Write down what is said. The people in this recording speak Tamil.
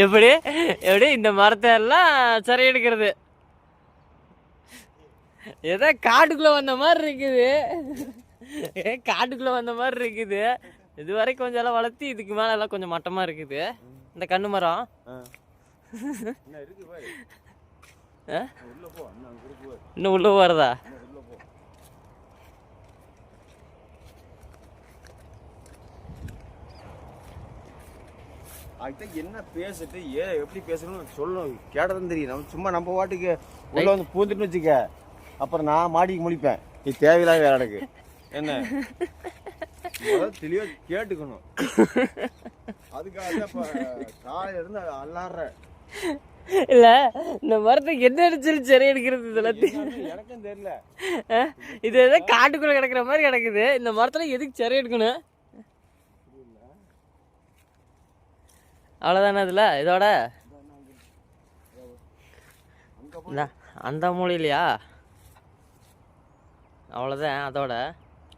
எப்படி எப்படி இந்த மரத்தை எல்லாம் சரி எடுக்கிறது? ஏதோ காட்டுக்குள்ள வந்த மாதிரி இருக்குது. காட்டுக்குள்ள வந்த மாதிரி இருக்குது. இது வரைக்கும் கொஞ்சம் எல்லாம் வளர்த்தி இதுக்கு மேல எல்லாம் கொஞ்சம் மட்டமா இருக்குது. இந்த கண்ணு மரம் இன்னும் உள்ள போறதா? அதுக்கு என்ன பேசிட்டு எப்படி பேசணும்னு சொல்லணும். கேட்டதும் தெரியும். நம்ம சும்மா நம்ம வாட்டுக்கு உள்ள வந்து பூந்துட்டு வச்சுக்க, அப்புறம் நான் மாடிக்கு முடிப்பேன். இது தேவையில்லாத வேலை எனக்கு. என்ன தெளிவா கேட்டுக்கணும். அதுக்காக காலையில இருந்து அல்லாடுற இல்ல இந்த மரத்துக்கு என்ன அடிச்சு சரி எடுக்கிறது இதெல்லாம் எனக்கும் தெரியல. இது ஏதோ காட்டுக்குள்ள கிடக்குற மாதிரி கிடக்குது. இந்த மரத்துல எதுக்கு சரி எடுக்கணும்? அவ்வளோதானே இதில் இதோட அந்த மூலையிலையா? அவ்வளோதான் அதோட.